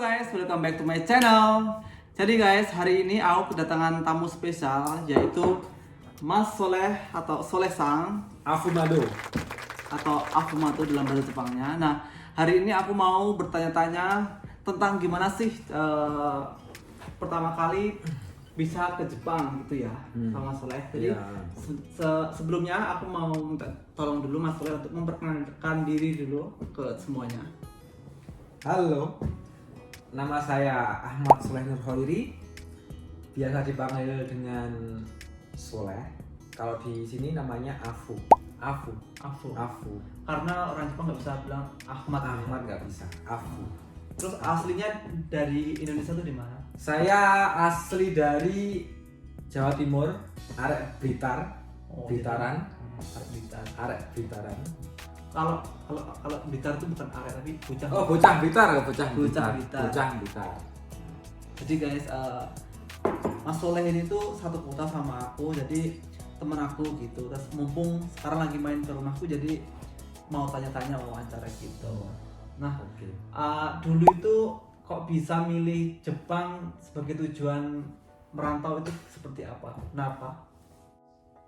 guys, welcome back to my channel. Jadi guys, hari ini aku kedatangan tamu spesial, yaitu Mas Soleh atau Soleh Sang Afumado atau Afumato dalam bahasa Jepangnya. Nah, hari ini aku mau bertanya-tanya tentang gimana sih pertama kali bisa ke Jepang gitu ya, sama Soleh. Jadi sebelumnya aku mau minta tolong dulu Mas Soleh untuk memperkenalkan diri dulu ke semuanya. Halo, nama saya Ahmad Soleh Nurhoiri, biasa dipanggil dengan Soleh. Kalau di sini namanya Afu. Karena orang Jepang nggak bisa bilang Ahmad. Ahmad nggak bisa, Afu. Terus aslinya dari Indonesia tuh di mana? Saya asli dari Jawa Timur, arek Blitar, Blitaran, arek Blitaran. Kalau Blitar itu bukan area tapi bocah. Oh, bocah Blitar. Jadi guys, Mas Soleh ini tuh satu kota sama aku, jadi temen aku gitu. Terus mumpung sekarang lagi main ke rumahku, jadi mau tanya-tanya wawancara gitu. Nah, dulu itu kok bisa milih Jepang sebagai tujuan merantau itu seperti apa? Kenapa?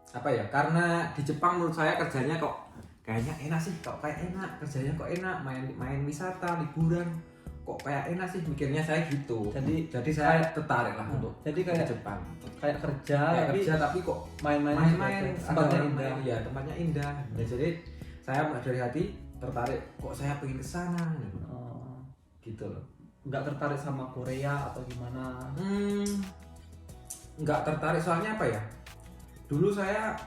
Apa ya? Karena di Jepang menurut saya kerjanya kok kayaknya enak sih, kerjanya kok enak, main wisata, liburan, kok kayak enak sih, mikirnya saya gitu. Jadi saya tertarik lah untuk kayak Jepang. Kayak kerja tapi kok main-main tempatnya indah. Iya, tempatnya indah. Dan jadi saya dari hati tertarik, kok saya pengen ke sana gitu loh. Nggak tertarik sama Korea atau gimana? Nggak tertarik, soalnya apa ya? Dulu saya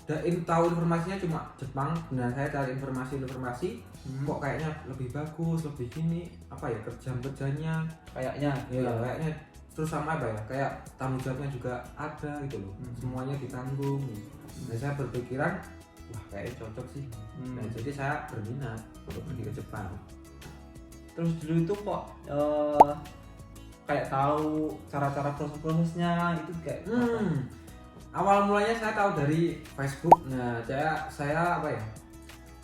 tahu informasinya cuma Jepang, dan saya cari informasi kok kayaknya lebih bagus, lebih gini, apa ya, kerjanya kayaknya terus sama apa ya, kayak tanggung jawabnya juga ada gitu loh, semuanya ditanggung. Dan saya berpikiran, wah kayaknya cocok sih. Nah, jadi saya berminat untuk pergi ke Jepang. Terus dulu itu kok kayak tahu cara-cara prosesnya itu kayak awal mulanya saya tahu dari Facebook. Nah, saya apa ya,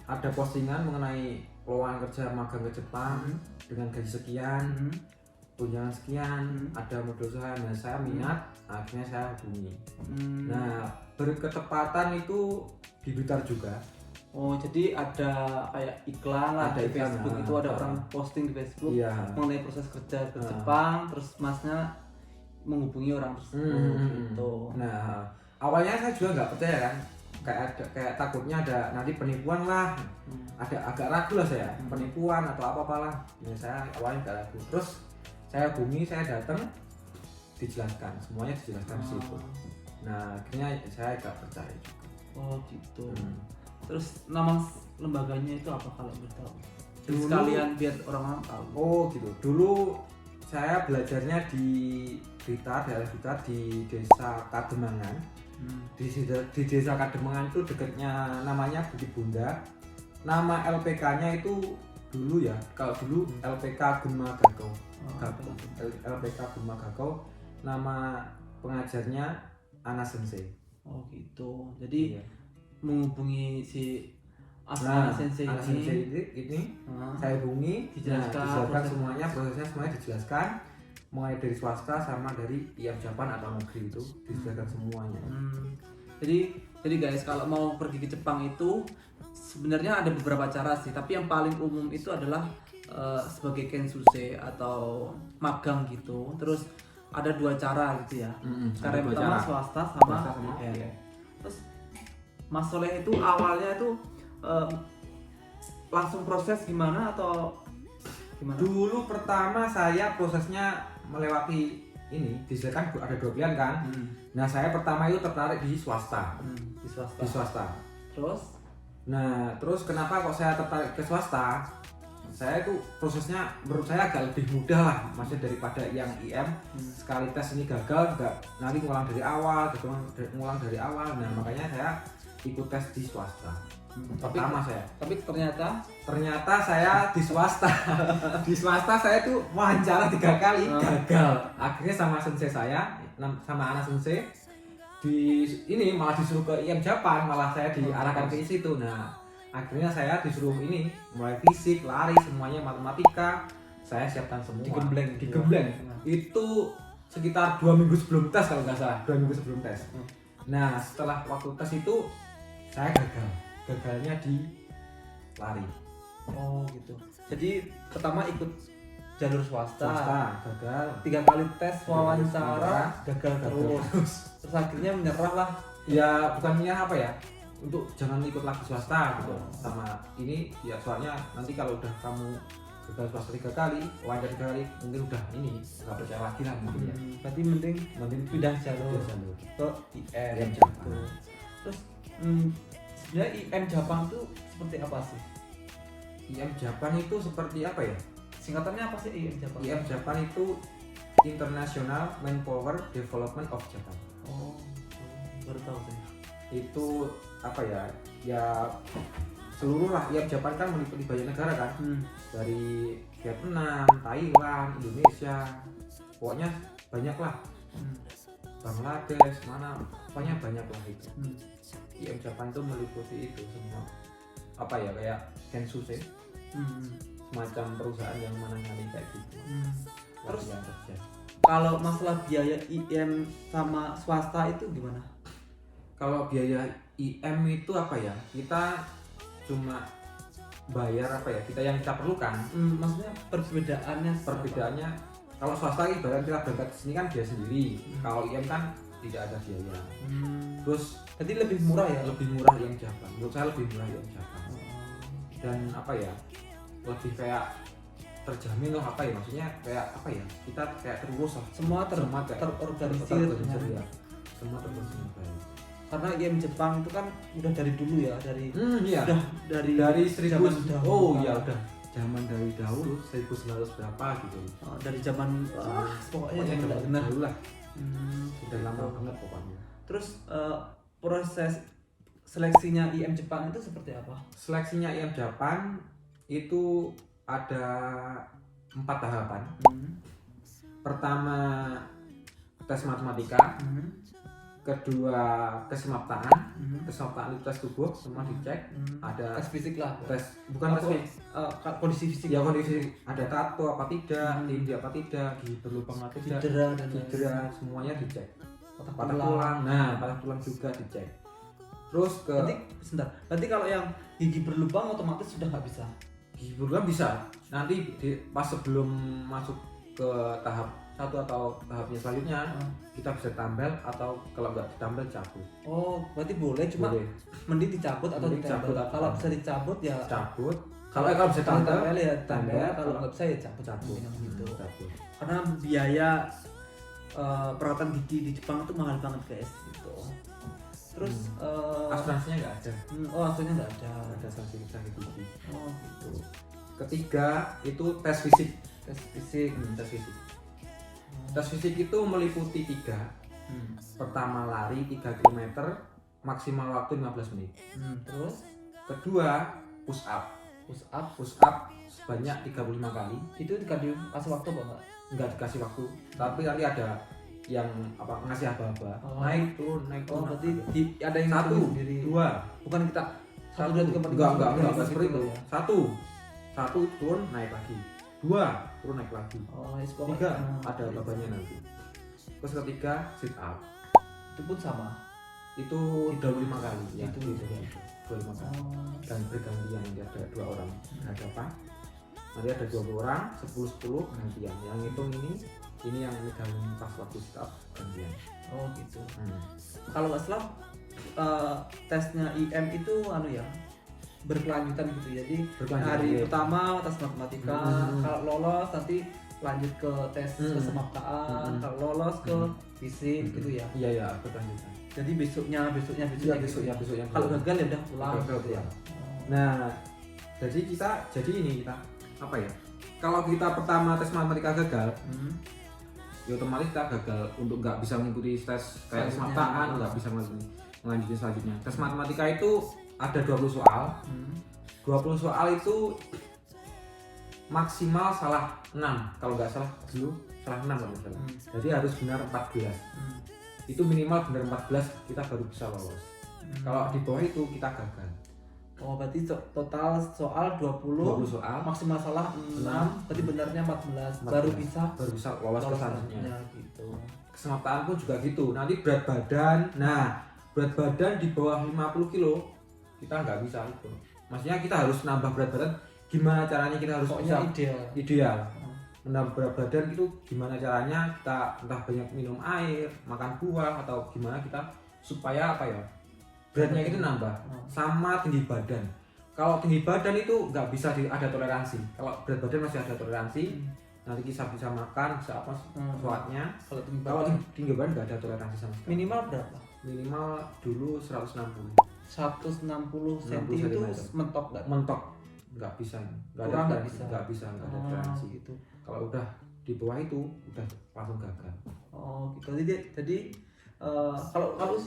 ada postingan mengenai lowongan kerja magang ke Jepang dengan gaji sekian, tunjangan sekian, ada modal usaha. Nah, saya minat, akhirnya saya hubungi. Nah, berketepatan itu di Blitar juga. Oh, jadi ada kayak iklan lah di Facebook, itu ada orang posting di Facebook mengenai proses kerja ke Jepang, terus masnya menghubungi orang tersebut gitu. Nah, awalnya saya juga nggak percaya kan, kayak takutnya ada nanti penipuan lah, agak ragu lah saya, penipuan atau apa-apalah. Nah, saya awalnya nggak ragu. Terus saya hubungi, saya datang, dijelaskan, semuanya dijelaskan di situ. Nah, akhirnya saya agak percaya juga. Oh gitu. Terus nama lembaganya itu apa kalau boleh tahu? Sekalian biar orang tahu. Oh gitu. Dulu saya belajarnya di Blitar, daerah Blitar, di desa Kademangan. Di desa Kademangan itu dekatnya namanya Bukit Bunda. Nama LPK-nya itu dulu ya, kalau dulu LPK Gunma Gakau. LPK Gunma Gakau. Nama pengajarnya Ana Sensei. Oh gitu. Jadi menghubungi si Ana Sensei ini saya hubungi, dijelaskan semuanya, prosesnya semuanya dijelaskan, mulai dari swasta sama dari IAM Japan atau negeri, itu dijelaskan semuanya. Jadi guys, kalau mau pergi ke Jepang itu sebenarnya ada beberapa cara sih, tapi yang paling umum itu adalah sebagai kensuse atau magang gitu. Terus ada dua cara gitu ya. Cara yang pertama swasta sama terus Mas Soleh itu awalnya itu langsung proses gimana atau gimana? Dulu pertama saya prosesnya melewati ini, disediakan ada dua pilihan kan. Nah, saya pertama itu tertarik di swasta. Di swasta. Terus? Nah, terus kenapa kok saya tertarik ke swasta? Saya itu prosesnya menurut saya agak lebih mudah lah, maksudnya daripada yang IM. Sekali tes ini gagal, nanti ngulang dari awal. Nah, makanya saya ikut tes di swasta. Tapi ternyata saya di swasta. Di swasta saya tuh wawancara 3 kali gagal. Akhirnya sama sensei saya, sama anak sensei ini malah disuruh ke IM Japan, malah saya diarahkan ke situ. Nah, akhirnya saya disuruh ini mulai fisik, lari, semuanya matematika, saya siapkan semua. Digembleng. Itu sekitar 2 minggu sebelum tes kalau nggak salah, 2 minggu sebelum tes. Nah setelah waktu tes itu saya gagalnya di lari. Oh gitu. Jadi pertama ikut jalur swasta gagal, 3 kali tes wawancara gagal terus. Terus akhirnya menyerah lah. ya bukannya apa ya, untuk jangan ikut lagi swasta gitu. Sama ini ya soalnya nanti kalau udah kamu gagal swasta 3 kali, wawancara 3 kali, mungkin udah ini nggak percaya lagi lah mungkin ya. Berarti mending pindah jalur ke IM Jepang. gitu. Terus sebenarnya IM Jepang itu seperti apa sih? IM Jepang itu seperti apa ya? Singkatannya apa sih IM Jepang? IM Jepang itu International Manpower Development of Japan. Oh, baru tahu saya. Itu apa ya? Ya seluruh lah, IM Jepang kan meliputi banyak negara kan, dari Vietnam, Thailand, Indonesia, pokoknya banyak lah, Bangladesh, mana, pokoknya banyak lah itu. IM Jepang itu meliputi itu semua, apa ya, kayak Kensuke, semacam perusahaan yang menangani kayak gitu. Terus yang kerja. kalau masalah biaya IM sama swasta itu gimana? Kalau biaya IM itu apa ya, kita cuma bayar apa ya, kita perlukan. Maksudnya Perbedaannya kalau swasta ibarat kita berangkat ke sini kan biaya sendiri. Kalau IM kan tidak ada biaya. Terus jadi lebih murah ya? lebih murah yang Jepang. Menurut saya lebih murah yang Jepang. Dan apa ya, lebih kayak terjamin loh, apa ya, maksudnya kayak apa ya, kita kayak terurus lah, Semua terorganisir ya. Semua terurus dengan baik. Karena IM Jepang itu kan udah dari dulu ya, Iya. udah dari 1000. zaman dahulu. Oh iya, udah zaman dari dahulu 1900 berapa gitu. Dari zaman pokoknya Pokoknya zaman zaman dahulu lah. Udah gitu. lama banget pokoknya. Terus proses seleksinya IM Jepang itu seperti apa? Seleksinya IM Jepang itu ada 4 tahapan. Pertama tes matematika, kedua tes semaptaan. Tes semaptaan itu tes tubuh semua dicek. Ada tes fisik lah. tes, bukan tes fisik, kondisi fisik. ya kondisi, ada tato apa tidak, tindih apa tidak, gigi berlubang apa tidak, cedera, semuanya dicek. Patah tulang, nah patah tulang juga dicek. Terus ke berarti kalau yang gigi berlubang otomatis sudah nggak bisa. gigi berlubang bisa nanti pas sebelum masuk ke tahap 1 atau tahapnya selanjutnya, kita bisa tambal, atau kalau nggak ditambal cabut. Oh, berarti boleh, cuma mending dicabut atau ditambal. Kalau bisa dicabut ya cabut. Kalau bisa tambal ya tambal, kalau nggak bisa ya cabut. Gitu. Karena biaya perawatan gigi di Jepang itu mahal banget guys gitu. Terus asuransinya nggak ada. Asuransinya nggak ada. Ada asuransi gigi. Oh gitu. Ketiga itu tes fisik. Tes fisik. Tes fisik itu meliputi 3. Pertama lari 3 km maksimal waktu 15 menit. Terus kedua push up sebanyak 35 kali. Itu dikasih waktu apa enggak? Enggak dikasih waktu, tapi nanti ada yang apa, ngasih aba-aba, naik turun. Berarti ada yang 1, 2, bukan kita 1, 2, 3, 4, enggak seperti itu. 1 turun naik lagi, 2 turun naik lagi, 3 ada babanya nanti. Terus ketiga sit up, itu pun sama, itu 25 kali ya, itu 25 kali. Dan bergantian, nanti ada 2 orang hadapan, nanti ada 20 orang, 10 gantian. Yang hitung ini yang megangin pas waktu sit up gantian. Oh gitu. Kalau nggak salah tesnya IM itu berkelanjutan gitu. Jadi hari pertama tes matematika, kalau lolos nanti lanjut ke tes kesemaptaan, kalau lolos ke fisik gitu ya. Iya, berkelanjutan. Jadi besoknya. Kalau gagal ya udah pulang. Nah, jadi kita apa ya? Kalau kita pertama tes matematika gagal, ya otomatis kita gagal untuk nggak bisa mengikuti tes kayak kesemaptaan, nggak bisa melanjutkan selanjutnya. Tes matematika itu ada 20 soal. 20 soal itu maksimal salah 6, kalau nggak salah dulu salah 6 kalau salah. Jadi harus benar 14. Itu minimal benar 14 kita baru bisa lolos. Kalau di bawah itu kita gagal. Oh, berarti total soal 20, 20 soal, maksimal salah 6, berarti benarnya 14, baru bisa lolos ke selanjutnya. Ya, gitu. Kesemaptaan pun juga gitu. Nanti berat badan. Nah, berat badan di bawah 50 kilo kita nggak bisa itu. Maksudnya kita harus nambah berat badan. Gimana caranya kita harus Pokoknya bisa ideal. Menambah berat badan itu gimana caranya kita entah banyak minum air, makan buah atau gimana kita supaya apa ya beratnya itu nambah. Sama tinggi badan. Kalau tinggi badan itu nggak bisa ada toleransi. Kalau berat badan masih ada toleransi. Nanti kita bisa makan, bisa apa sesuatunya. Kalau tinggi badan nggak ada toleransi sama sekali. Minimal berapa? Minimal dulu 160 cm itu mentok nggak? Mentok, nggak bisa, nggak ada nggak bisa, nggak ada toleransi gitu. Kalau udah di bawah itu udah langsung gagal. Oh gitu. Jadi kalau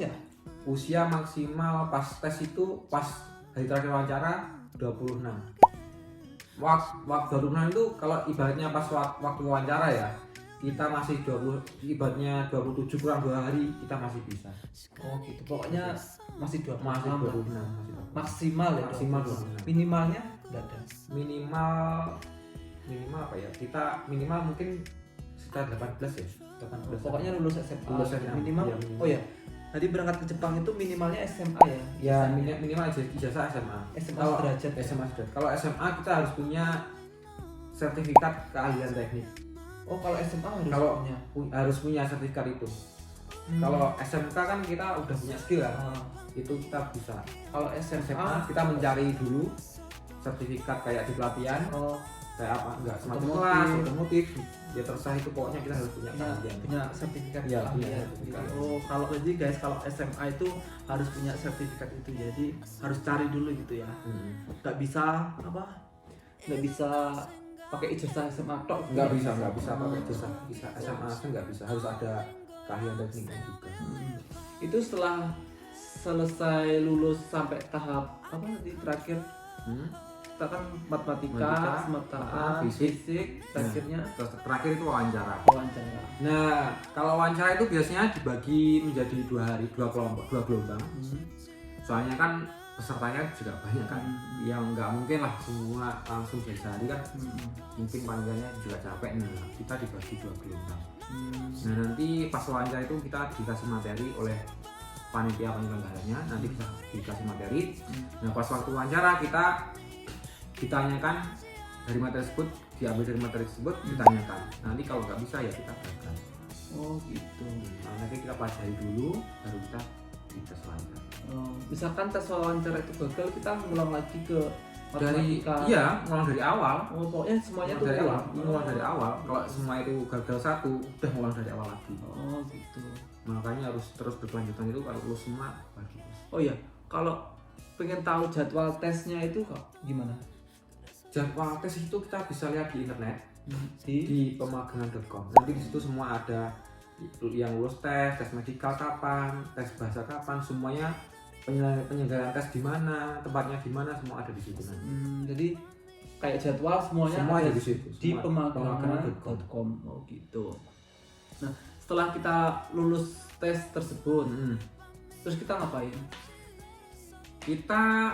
usia maksimal pas tes itu pas hari terakhir wawancara 26. Waktu 26 itu kalau ibaratnya pas waktu wawancara ya kita masih 20, ibaratnya 27 kurang 2 hari kita masih bisa. Oh gitu. Pokoknya masih 26. Masih 26. Maksimal ya. Maksimal 26. Minimalnya enggak ada. Minimal apa ya? Kita minimal mungkin sekitar 18 ya. 18. Pokoknya lulus SMA. Lulus SMA. Minimal. Ya, minimal. Oh ya. Tadi berangkat ke Jepang itu minimalnya SMA ya? Ya minimal ijazah SMA. SMA sederajat. SMA sederajat. Kalau SMA kita harus punya sertifikat keahlian teknik. Oh kalau SMA harus punya sertifikat itu. Kalau SMK kan kita udah punya skill kan, itu kita bisa. Kalau SMA kita mencari dulu sertifikat kayak di pelatihan, kayak apa? Enggak semacam kelas, otomotif, ya terserah itu pokoknya kita harus punya sertifikat. Ya, Oh kalau jadi guys kalau SMA itu harus punya sertifikat itu, jadi harus cari dulu gitu ya. Nggak bisa nggak bisa pakai ijazah SMA tok. Nggak bisa pakai ijazah SMA nggak bisa, harus ada keahlian tekniknya juga. Itu setelah selesai lulus sampai tahap apa nanti terakhir? Kita kan matematika, semetaan, fisik, akhirnya terakhir itu wawancara. Nah, kalau wawancara itu biasanya dibagi menjadi 2 hari, 2 gelombang. Soalnya kan pesertanya juga banyak kan, yang nggak mungkin lah semua langsung jadi sehari kan, mungkin panjangnya juga capek. Nah, kita dibagi 2 gelombang. Nah nanti pas wawancara itu kita dikasih materi oleh panitia penyelenggaranya, nanti bisa dikasih materi. Nah pas waktu wawancara kita ditanyakan dari materi tersebut, diambil dari materi tersebut, ditanyakan. Nanti kalau nggak bisa ya kita gagal. Oh gitu. Nah, nanti kita pelajari dulu, baru kita tes wawancara. Misalkan tes wawancara itu gagal, kita ngulang lagi ke matematika. Ngulang dari awal. Oh pokoknya semuanya tuh ngulang dari awal. Kalau semua itu gagal satu, udah ngulang dari awal lagi. Oh gitu. Makanya harus terus berkelanjutan itu, kalau lulus semua bagus. Oh iya, kalau pengen tahu jadwal tesnya itu gimana? Jadwal tes itu kita bisa lihat di internet di pemagangan.com. Nanti di situ semua ada yang lulus tes medikal kapan, tes bahasa kapan, semuanya penyelenggaraan tes di mana, tempatnya di mana, semua ada di situ nanti. Jadi kayak jadwal semuanya ada di situ di pemagangan.com. Oh gitu. Nah, setelah kita lulus tes tersebut, terus kita ngapain? Kita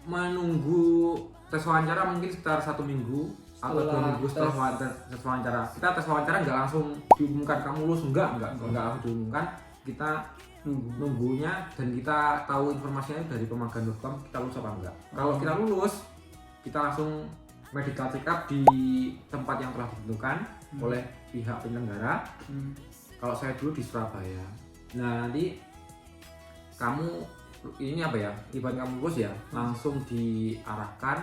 menunggu tes wawancara mungkin sekitar 1 minggu atau 2 minggu setelah tes wawancara. Kita tes wawancara nggak langsung diumumkan kamu lulus, enggak langsung diumumkan. Kita nunggunya dan kita tahu informasinya dari pemagang.com kita lulus apa enggak. Kalau kita lulus, kita langsung medical check up di tempat yang telah ditentukan oleh pihak penyelenggara. Kalau saya dulu di Surabaya. Nah nanti kamu ini apa ya, ibarat kamu lulus ya, langsung diarahkan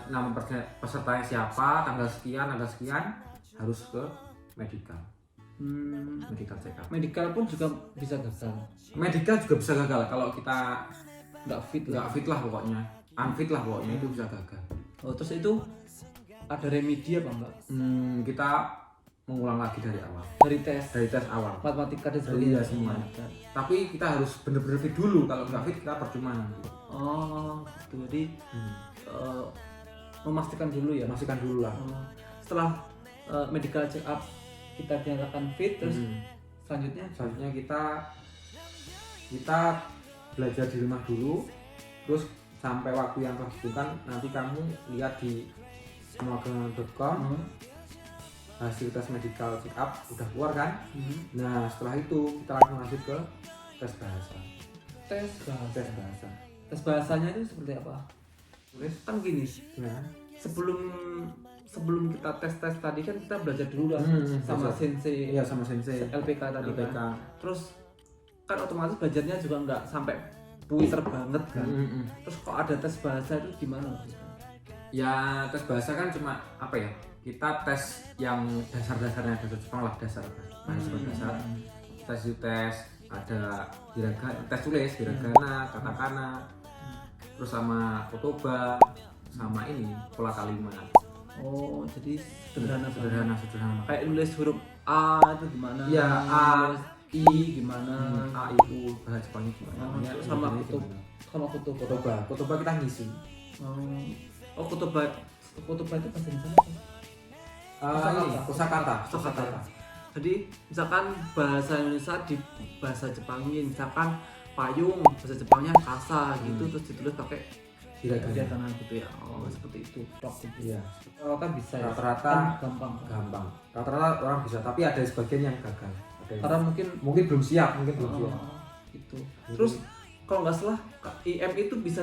nama pesertanya siapa, tanggal sekian harus ke medical check up. Medical pun juga bisa gagal. Medical juga bisa gagal kalau kita nggak fit lah pokoknya, unfit lah pokoknya, itu bisa gagal. Oh terus itu ada remedi apa enggak? Kita mengulang lagi dari awal. Dari tes awal. Matematika dan sebagainya semua. Tapi kita harus benar-benar fit dulu. Kalau nggak fit kita percuma nanti. Oh, gitu. Jadi memastikan dulu ya. Memastikan dulu lah. Setelah medical check up kita dinyatakan fit, terus selanjutnya kita belajar di rumah dulu. Terus sampai waktu yang telah ditentukan nanti kamu lihat di semuagama.com. Hasil tes medical check up udah keluar kan. Nah setelah itu kita langsung lanjut ke tes bahasa. Tes bahasanya itu seperti apa? Kan gini, Nah, sebelum kita tes tadi kan kita belajar dulu lah sama belajar. sensei iya sama sensei LPK tadi LPK. kan. Terus kan otomatis belajarnya juga nggak sampai puiter banget kan. Terus kok ada tes bahasa itu gimana maksudnya? Ya tes bahasa kan cuma apa ya, kita tes yang dasar-dasarnya, dasar Jepang lah, dasar tes ada tes tulis hiragana, katakana, terus sama kotoba, sama ini pola kalimat. Oh jadi sederhana. Kayak nulis huruf A itu gimana? Iya, A, nulis I gimana? A, I, U, bahasa Jepangnya gimana? Terus sama kotoba kita ngisi. Oh kotoba itu bahasa Indonesia apa? Kosakata. Jadi misalkan bahasa Indonesia di bahasa Jepangin, misalkan payung bahasa Jepangnya kasa gitu, terus ditulis pakai hiragana gitu ya. Oh seperti itu. Iya. Rata-rata bisa ya. Rata-rata kan gampang. Rata-rata orang bisa, tapi ada sebagian yang gagal. Karena mungkin belum siap. Gitu. Terus kalau nggak salah IM itu bisa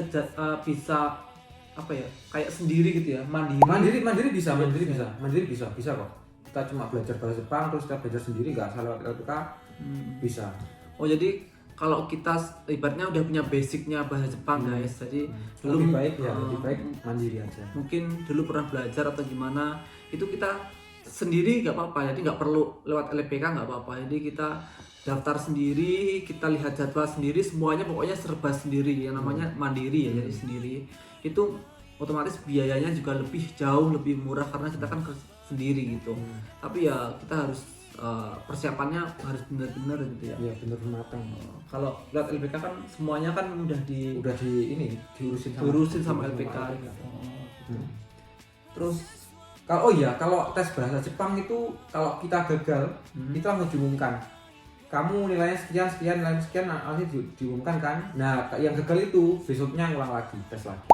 apa ya, kayak sendiri gitu ya, mandiri bisa kok. Kita cuma belajar bahasa Jepang terus kita belajar sendiri, nggak salah LPK bisa. Oh jadi kalau kita ibaratnya udah punya basicnya bahasa Jepang guys, jadi lebih baik mandiri aja. Mungkin dulu pernah belajar atau gimana, itu kita sendiri nggak apa-apa, jadi nggak perlu lewat LPK nggak apa-apa, jadi kita daftar sendiri, kita lihat jadwal sendiri, semuanya pokoknya serba sendiri, yang namanya mandiri ya, jadi sendiri itu otomatis biayanya juga jauh lebih murah karena kita kan sendiri gitu. Tapi ya kita harus persiapannya harus benar-benar gitu ya. Iya, benar-benar matang. Kalau lihat LPK kan semuanya kan udah diurusin sama LPK gitu. Terus kalau tes bahasa Jepang itu kalau kita gagal, kita langsung diumumkan. Kamu nilainya sekian, nilainya sekian, nanti diumumkan kan. Nah, yang gagal itu besoknya ngulang lagi, tes lagi.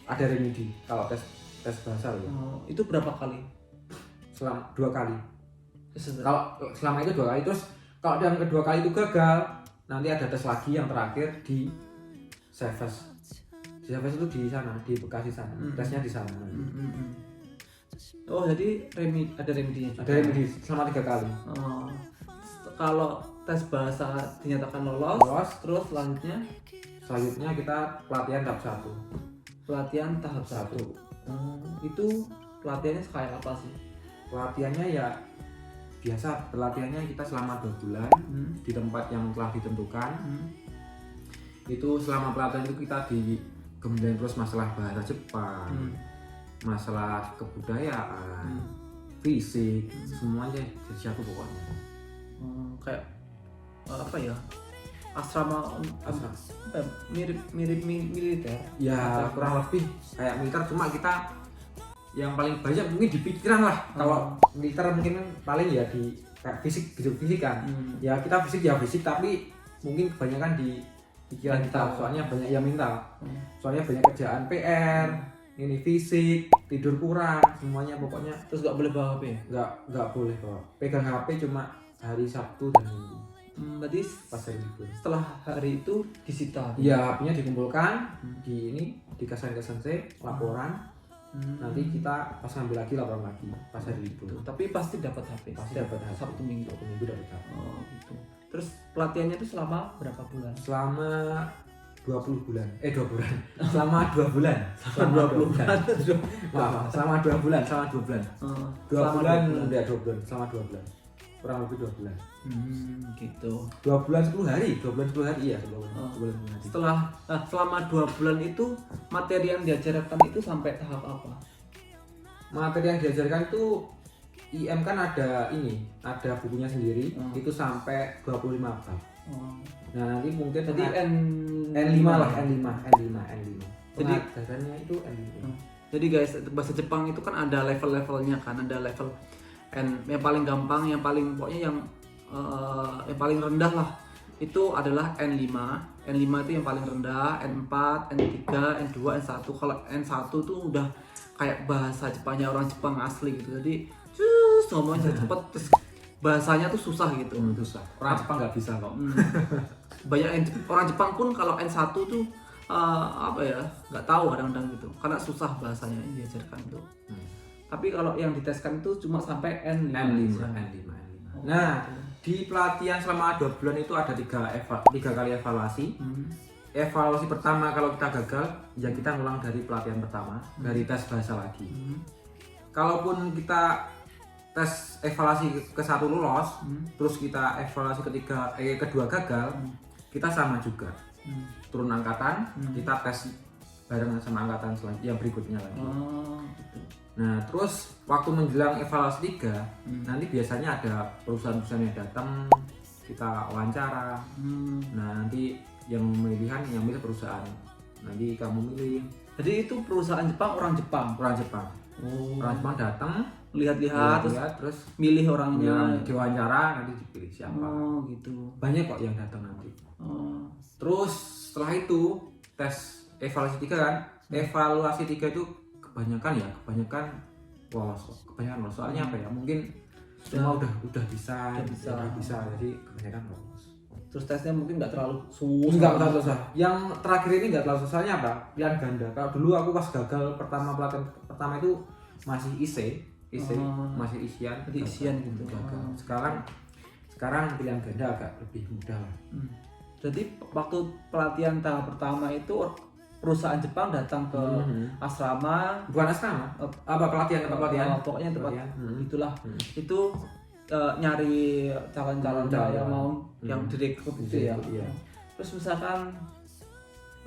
Ada remedi kalau tes bahasa ya. Itu berapa kali? Selama 2 kali. Kalau selama itu 2 kali, terus kalau yang kedua kali itu gagal, nanti ada tes lagi yang terakhir di Seves. Di Seves itu di sana, di Bekasi sana. Tesnya di sana. Oh, jadi ada remedinya juga. Ada remedi selama 3 kali. Kalau tes bahasa dinyatakan lolos, terus selanjutnya kita pelatihan tahap 1. Itu pelatihannya kayak apa sih? Pelatihannya ya biasa, pelatihannya kita selama 2 bulan di tempat yang telah ditentukan. Itu selama pelatihan itu kita kemudian terus masalah bahasa Jepang, masalah kebudayaan, fisik, semuanya jadi satu pokoknya. Kayak apa ya? Asrama mirip militer. Ya kurang lebih kayak militer, cuma kita yang paling banyak mungkin di pikiran lah. Kalau militer mungkin paling ya di kayak fisik kan. Ya kita fisik tapi mungkin kebanyakan di pikiran kita. Soalnya banyak yang minta. Soalnya banyak kerjaan PR, ini fisik, tidur kurang, semuanya pokoknya. Terus nggak boleh bawa HP ya? Nggak boleh bawa. Pegang HP cuma hari Sabtu dan Minggu. Berarti pas hari libur. Setelah hari itu disita. Iya, HP-nya dikumpulkan di Kasan-Sensei, laporan. Nanti kita pas ngambil lagi laporan lagi pas hari libur. Tapi pasti dapat HP. Pasti dapat HP. Sabtu Minggu dapat HP. Oh, gitu. Terus pelatihannya itu selama berapa bulan? Selama 20 bulan. 2 bulan. Selama 2 bulan. Selama 2 bulan. Selama 2 bulan. Selama 2 bulan. 2 bulan enggak 2 bulan. Selama 2 bulan. Kurang lebih 2 bulan. Gitu. 2 bulan 10 hari. 2 bulan 10 hari iya. 2 bulan 10 hari. Selama 2 bulan itu materi yang diajarkan itu sampai tahap apa? Materi yang diajarkan itu IM kan ada bukunya sendiri. Itu sampai 25 bab. Nah, nanti mungkin jadi N5 lah, N5. Jadi pelajarannya itu N5. Jadi guys, bahasa Jepang itu kan ada level-levelnya kan, ada level N yang paling gampang, yang paling pokoknya yang paling rendah lah. itu adalah N5. N5 itu yang paling rendah, N4, N3, N2, N1. Kalau N1 tuh udah kayak bahasa Jepangnya orang Jepang asli gitu. Jadi ngomongnya cepet terus bahasanya tuh susah gitu. Susah. Orang Jepang nggak bisa kok. Banyak orang Jepang pun kalau N1 tuh apa ya, nggak tahu kadang-kadang gitu. Karena susah bahasanya yang diajarkan itu. Tapi kalau yang diteskan itu cuma sampai N5. N5. Nah, di pelatihan selama 2 bulan itu ada tiga kali evaluasi. Evaluasi pertama kalau kita gagal, ya kita ngulang dari pelatihan pertama, dari tes bahasa lagi. Kalaupun kita tes evaluasi ke-1 lolos, terus kita evaluasi kedua gagal, kita sama juga. Turun angkatan, kita tes bareng sama angkatan yang berikutnya lagi. Gitu. Nah, terus waktu menjelang evaluasi 3, nanti biasanya ada perusahaan-perusahaan yang datang, kita wawancara. Nah, nanti yang milih perusahaan. Nanti kamu milih. Jadi itu perusahaan Jepang, orang Jepang. Orang Jepang datang, lihat terus milih orangnya. diwawancara, nanti dipilih siapa. Gitu. Banyak kok yang datang nanti. Terus setelah itu tes evaluasi 3 kan. Evaluasi 3 itu kebanyakan lolos. Soalnya apa ya? Mungkin semua udah bisa. Jadi kebanyakan lolos. Terus tesnya mungkin nggak terlalu Enggak terlalu susah. Yang terakhir ini nggak terlalu susahnya apa? Pilihan ganda. Kalau dulu aku pas gagal pelatihan pertama itu masih masih isian. Jadi isian gitu. Gagal. Sekarang pilihan ganda agak lebih mudah lah. Jadi waktu pelatihan tahap pertama itu perusahaan Jepang datang ke asrama, bukan asrama, tempat pelatihan. Pokoknya tempat itulah. Itu nyari calon-calon yang mau yang direkrut itu ya. Terus misalkan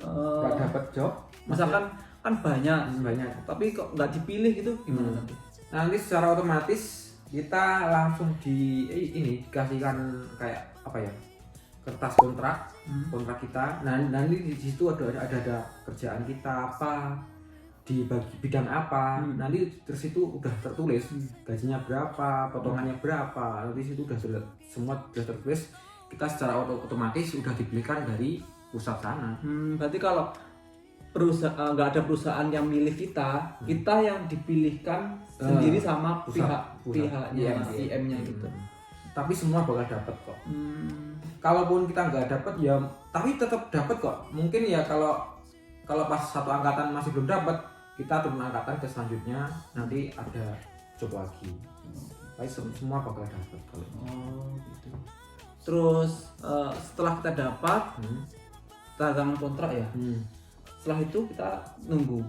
nggak dapat job, misalkan kan banyak, tapi kok nggak dipilih gitu gimana nanti? Nanti secara otomatis kita langsung dikasihkan kayak apa ya, kertas kontrak kita. Nah, nanti di situ ada kerjaan kita apa, di bidang apa. Nanti terus itu udah tertulis gajinya berapa, potongannya berapa. Nanti situ semua sudah tertulis. Kita secara otomatis udah dibelikan dari pusat sana. Berarti kalau nggak ada perusahaan yang milih kita yang dipilihkan sendiri sama pihaknya IM-nya gitu. Tapi semua bakal dapat kok. Kalaupun kita nggak dapat ya, tapi tetap dapat kok. Mungkin ya kalau pas satu angkatan masih belum dapat, kita turun angkatan ke selanjutnya, nanti ada job lagi. Tapi semua bakal dapat kalau. Gitu. Terus setelah kita dapat tanda kontrak ya. Setelah itu kita nunggu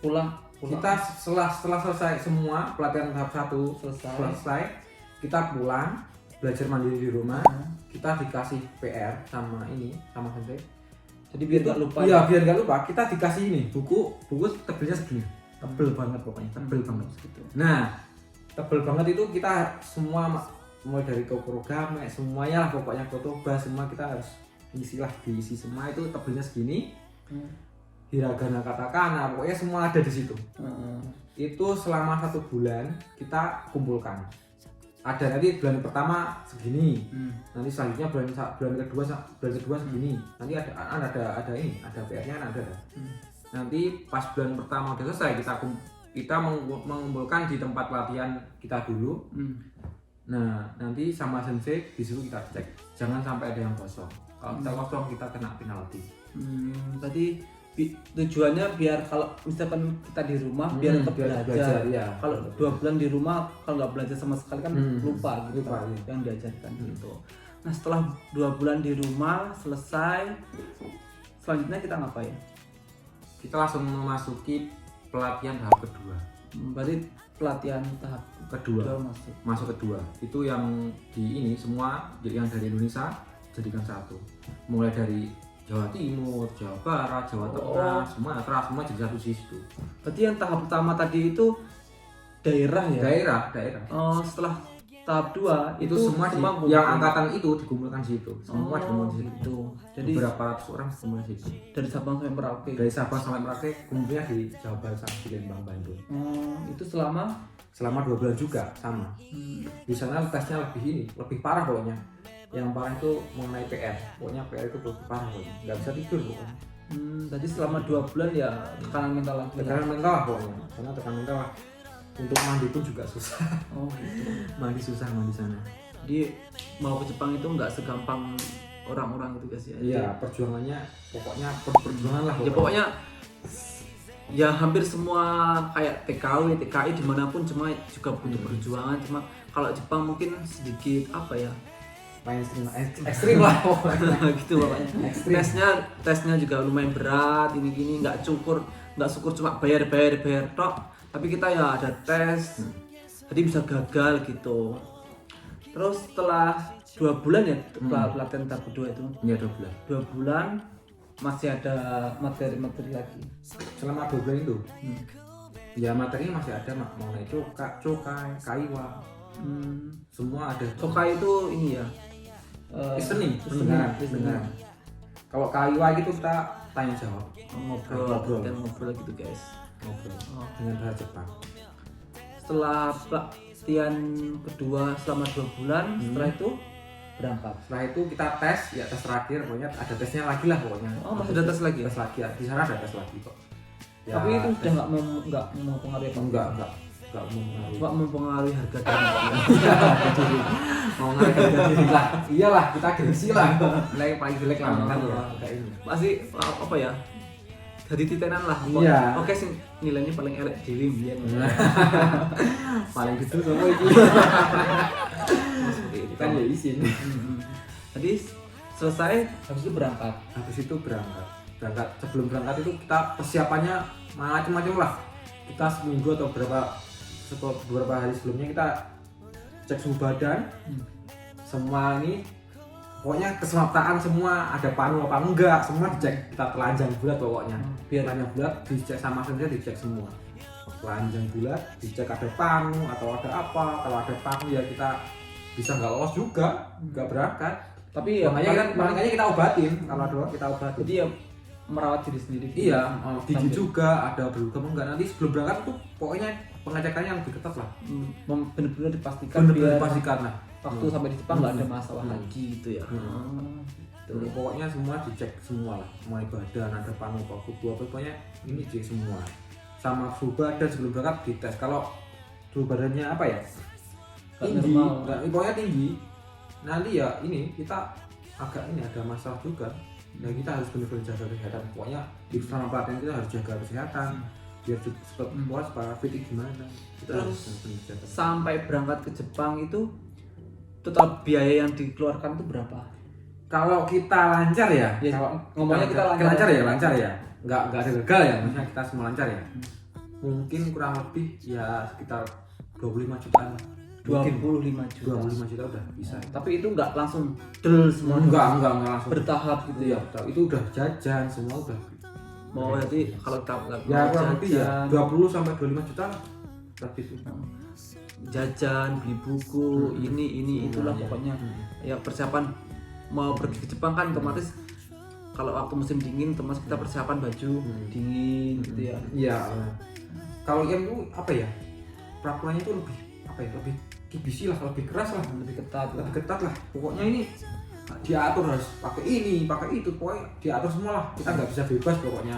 pulang. Kita setelah selesai semua pelatihan tahap 1 selesai, kita pulang belajar mandiri di rumah. Kita dikasih PR sama sensei. Jadi biar nggak lupa. Iya, biar nggak lupa. Kita dikasih ini buku tebelnya segini, tebel banget pokoknya, tebel banget gitu. Nah, tebel banget itu kita semua mulai dari program semuanya lah, pokoknya kotoba semua kita harus diisi semua. Itu tebelnya segini. Hiragana, katakana, pokoknya semua ada di situ. Itu selama 1 bulan kita kumpulkan. Ada nanti bulan pertama segini, nanti selanjutnya bulan kedua segini. Nanti ada PR-nya ada. Nanti pas bulan pertama udah selesai kita mengumpulkan di tempat latihan kita dulu. Nah, nanti sama sensei disuruh kita cek, jangan sampai ada yang kosong. Kalau kita kosong kita kena penalti. Tadi tujuannya biar kalau misalkan kita di rumah biar tetap belajar. Ya. Kalau 2 bulan di rumah kalau nggak belajar sama sekali kan lupa gitu yang diajarkan gitu. Nah, setelah 2 bulan di rumah selesai, selanjutnya kita ngapain? Kita langsung memasuki pelatihan tahap kedua. Berarti pelatihan tahap kedua masuk kedua. Itu yang semua yang dari Indonesia jadikan satu. Mulai dari Jawa Timur, Jawa Barat, Jawa Tengah, Sumatera, semua jadi satu situ. Berarti yang tahap pertama tadi itu daerah ya? Daerah. Setelah tahap 2 itu semua yang angkatan itu dikumpulkan di situ. Semua dikumpulkan di situ. Jadi beberapa ratus orang semua di situ. Dari Sabang sampai Merauke. Dari Sabang sampai Merauke kumpulnya di Jawa Barat sama di Lembang, Bandung. Itu selama 2 bulan juga sama. Di sana tesnya lebih parah pokoknya. yang paling itu mengenai PR. Pokoknya PR itu parah pokoknya, nggak bisa tidur pokoknya. Tadi selama 2 bulan ya tekanan mental lagi. Tekanan mental lah pokoknya, karena tekanan mental lah. Untuk mandi pun juga susah. Oh gitu. Mandi susah mandi sana. Jadi mau ke Jepang itu nggak segampang orang-orang itu guys ya. Iya, perjuangannya pokoknya perjuangan lah. Ya pokoknya ya hampir semua kayak TKW, TKI dimanapun cuma juga butuh perjuangan. Cuma kalau Jepang mungkin sedikit apa ya? Mainstream, ekstrim lah pokoknya. Gitu pokoknya. Tesnya juga lumayan berat. Ini nggak syukur cuma bayar tok. Tapi kita ya ada tes. Jadi bisa gagal gitu. Terus setelah 2 bulan ya pelatihan tahap kedua itu. Iya 2 bulan. 2 bulan masih ada materi-materi lagi. Selama 2 bulan itu, ya materinya masih ada mengenai cokai, kaiwa, semua ada. Cokai itu ini ya. Listening, pendengaran. Kalau kaiwa gitu kita tanya jawab, ngobrol gitu guys. Dengan bahasa Jepang. Setelah pelatihan kedua selama 2 bulan, setelah itu berangkat. Setelah itu kita tes, ya tes terakhir, pokoknya ada tesnya lagi lah pokoknya. Oh masih ada tes lagi? Tes lagi ya, di sana ada tes lagi kok. Ya, tapi itu udah nggak mempengaruhi apa? Enggak Cuma mempengaruhi harga diri. Mau ngaruh harga diri lah. Iyalah, kita gengsi lah. Nilai paling jelek lah kan kayak ini. Masih apa ya? Jadi titenan lah. Iya. Oke sih nilainya paling elek dewi biyen. Paling gitu semua itu. Kan ya izin. Jadi selesai habis itu berangkat. Berangkat sebelum berangkat itu kita persiapannya macam-macam lah. Kita seminggu atau beberapa hari sebelumnya kita cek suhu badan. Semua ini pokoknya kesemaptaan semua, ada panu apa enggak, semua dicek. Kita telanjang bulat pokoknya. Biar telanjang bulat dicek sama sendiri, dicek semua. Telanjang bulat dicek ada panu atau ada apa. Kalau ada panu ya kita bisa nggak lolos juga, nggak berangkat. Tapi ya makanya kita obatin. Kalau ada kita obatin. Jadi ya merawat diri sendiri. Iya, gigi juga ada berlubang enggak, nanti sebelum berangkat tuh pokoknya pengecekannya yang lebih ketat lah. Benar-benar dipastikan lah. Waktu sampai di Jepang nggak ada masalah lagi gitu ya. Jadi pokoknya semua dicek semua lah, mulai badan ada panu kuku apa pokoknya ini dicek semua. Sama suhu badan sebelum berangkat dites. Kalau suhu badannya apa ya? Tinggi, pokoknya tinggi. Nanti ya ini kita agak ini ada masalah juga. Nah kita harus benar-benar jaga kesehatan. Pokoknya di selama pelatihan kita harus jaga kesehatan. Biar cepat puas, fit gimana. Kita harus jaga. Sampai berangkat ke Jepang itu total biaya yang dikeluarkan itu berapa? Kalau kita lancar ya, kalau ngomongnya kita lancar ya. Nggak ada gagal ya, maksudnya kita semua lancar ya. Mungkin kurang lebih ya sekitar 25 jutaan. 25 juta udah bisa. Tapi itu nggak langsung del semua. Enggak langsung. Bertahap gitu ya. Itu udah jajan semua udah. Mau jadi kalau kita nggak ya kurang lebih ya 20 sampai 25 juta berarti itu. Jajan, beli buku, ini itulah pokoknya. Ya persiapan mau pergi ke Jepang kan otomatis kalau waktu musim dingin otomatis kita persiapan baju dingin gitu ya. Iya. Kalau yang itu apa ya? Peraturannya itu lebih apa ya? Lebih kibisi lah, lebih keras lah, lebih ketat lah. Pokoknya ini diatur harus pakai ini, pakai itu, pokoknya diatur semua lah. Kita nggak bisa bebas pokoknya.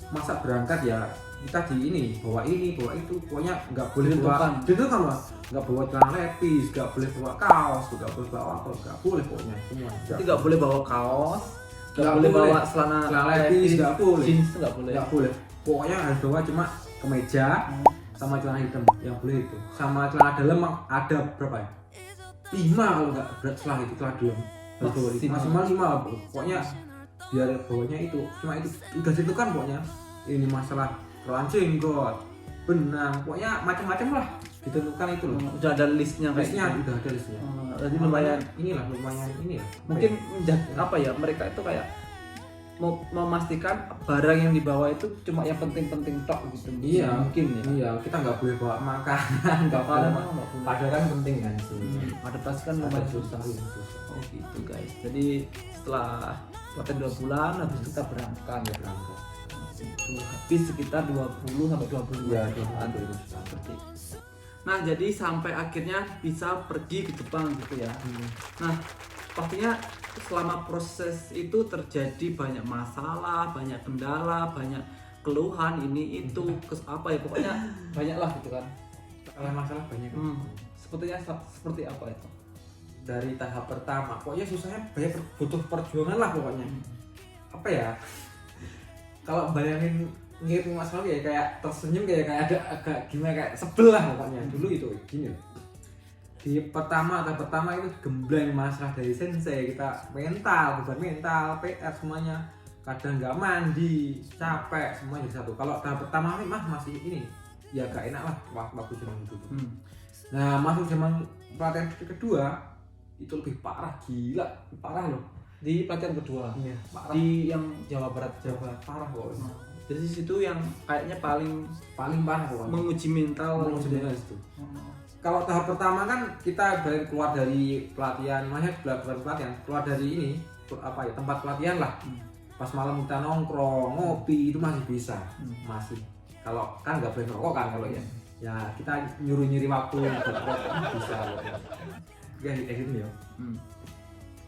Masa berangkat ya kita bawa ini, bawa itu, pokoknya nggak boleh bawa. Itu kan lah, nggak bawa celana lepis, nggak boleh bawa kaos, nggak boleh bawa apa, nggak boleh pokoknya semua. Jadi nggak boleh bawa kaos, nggak boleh bawa celana lepis, nggak boleh. Jeans nggak boleh. Nggak boleh. Pokoknya harus bawa cuma kemeja sama celana hitam yang boleh itu. Sama celana dalam ada berapa ya? 5 kalau nggak berat setelah itu celana dalam. Maksimal 5 pokoknya biar bawahnya itu cuma itu udah situ kan pokoknya ini masalah keranjang benang pokoknya macam-macam lah ditentukan itu loh. Udah ada listnya udah ada listnya. Jadi lumayan inilah mungkin apa ya mereka itu kayak mau memastikan barang yang dibawa itu cuma yang penting-penting tok gitu. Iya mungkin ya. Iya kita nggak boleh bawa makanan nggak boleh. Padahal kan penting kan sih. Adaptasi kan lumayan susah. Oh gitu guys. Jadi setelah latihan 2 bulan habis itu kita berangkat ya. Itu habis sekitar 20 sampai 25 ya, jutaan seperti itu. Nah jadi sampai akhirnya bisa pergi ke Jepang gitu ya. Nah pastinya selama proses itu terjadi banyak masalah, banyak kendala, banyak keluhan ini itu apa ya, pokoknya banyak lah gitu kan. Kalau masalah banyak. Sepertinya seperti apa itu? Dari tahap pertama, pokoknya susahnya banyak, butuh perjuangan lah pokoknya. Apa ya? Kalau bayangin ngirim masalah ya kayak tersenyum, kayak ada agak gimana, kayak sebel lah pokoknya. Dulu itu gini. Di tahap pertama itu gembleng masalah dari sensei, kita mental, beban mental, PR semuanya. Kadang nggak mandi, capek, semua jadi satu. Kalau tahap pertama ini masih ini, ya gak enak lah waktu zaman dulu. Nah masuk zaman pelatihan kedua itu lebih parah, gila, lebih parah loh. Di pelatihan kedua, Iya, parah. di yang Jawa Barat. Parah kok. Jadi di situ yang kayaknya paling Parah pokoknya. menguji mental. Menguji mental itu. Kalau tahap pertama kan kita keluar dari pelatihan, keluar dari ini apa ya, tempat pelatihan lah. Pas malam kita nongkrong, ngopi itu masih bisa, masih. Kalau kan nggak boleh ngerokok kan kalau ya kita nyuri waktu buat ngerokok bisa. Ya gitu ya.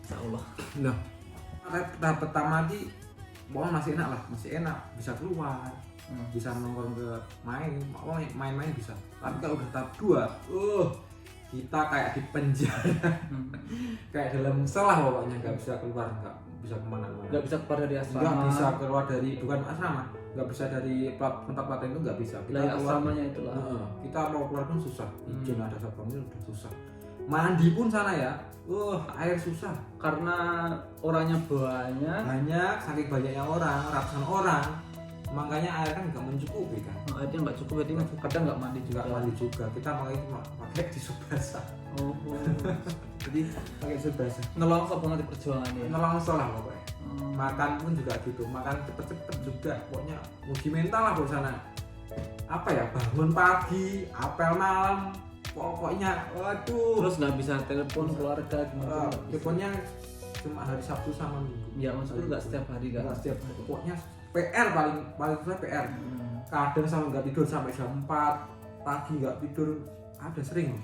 Insya Allah. Nah, tahap pertama di pokoknya masih enak lah, masih enak, bisa keluar, bisa nongkrong ke main bisa. Tapi kalau udah tahap 2, kita kayak di penjara, kayak dalam sel lah pokoknya, nggak bisa keluar, nggak bisa kemana-mana. Nggak bisa keluar dari asrama. Nggak bisa keluar dari, bukan asrama, nggak bisa dari tempat pelatihan itu, nggak bisa. Kita Dari keluar, asramanya itulah. kita mau keluar pun susah, izin ada satpamnya udah susah. Mandi pun sana ya, air susah. Karena orangnya banyak, Saking banyaknya orang, ratusan orang, makanya air kan nggak mencukupi kan. airnya nggak cukup, jadi kadang nggak mandi juga. Nggak mandi juga, kita pakai tisu basah. Jadi Pakai tisu basah. ngelongsor banget di perjuangan ya. Ngelongsor lah pokoknya. Makan pun juga gitu, makan cepet-cepet juga, pokoknya uji mental lah di sana. Apa ya, bangun pagi, apel malam, pokoknya waduh. Terus nggak bisa telepon keluarga gimana? Teleponnya cuma hari Sabtu sama Minggu. Ya maksudnya nggak setiap hari kan? Nggak setiap hari. Pokoknya PR paling susah PR. Kadang sampai nggak tidur sampai jam 4 pagi, nggak tidur, ada sering.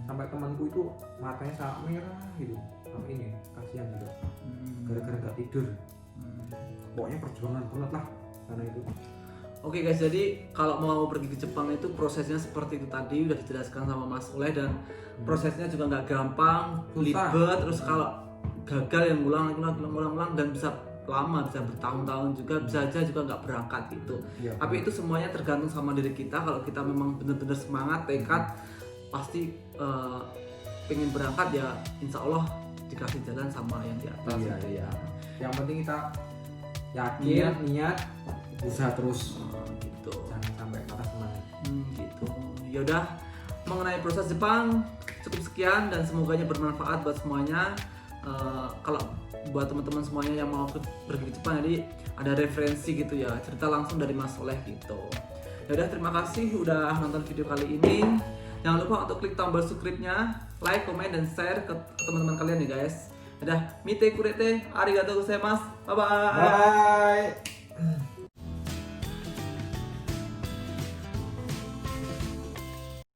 Sampai temanku itu matanya sangat merah gitu. Sampai ini kasihan juga. Gara-gara nggak tidur. Pokoknya perjuangan banget lah karena itu. Oke guys, jadi kalau mau pergi ke Jepang itu prosesnya seperti itu tadi udah dijelaskan sama Mas Soleh, dan prosesnya juga nggak gampang, Susah. ribet. Terus kalau gagal yang ulang dan bisa lama, bisa bertahun-tahun juga, bisa aja juga nggak berangkat gitu. Ya, Tapi itu semuanya tergantung sama diri kita. Kalau kita memang benar-benar semangat, tekad, pasti pengen berangkat ya insya Allah dikasih jalan sama yang di atas. Iya. Yang penting kita yakin, niat, usaha terus. Gitu. Jangan sampai patah semangat. Gitu. Ya udah, mengenai proses Jepang cukup sekian dan semoganya bermanfaat buat semuanya. Kalau buat teman-teman semuanya yang mau pergi ke Jepang, jadi ada referensi gitu ya, cerita langsung dari Mas Soleh gitu. Ya udah, terima kasih udah nonton video kali ini. Jangan lupa untuk klik tombol subscribe-nya, like, komen, dan share ke teman-teman kalian ya guys. Udah, mite kurete, arigatou gozaimasu. Bye bye. Bye.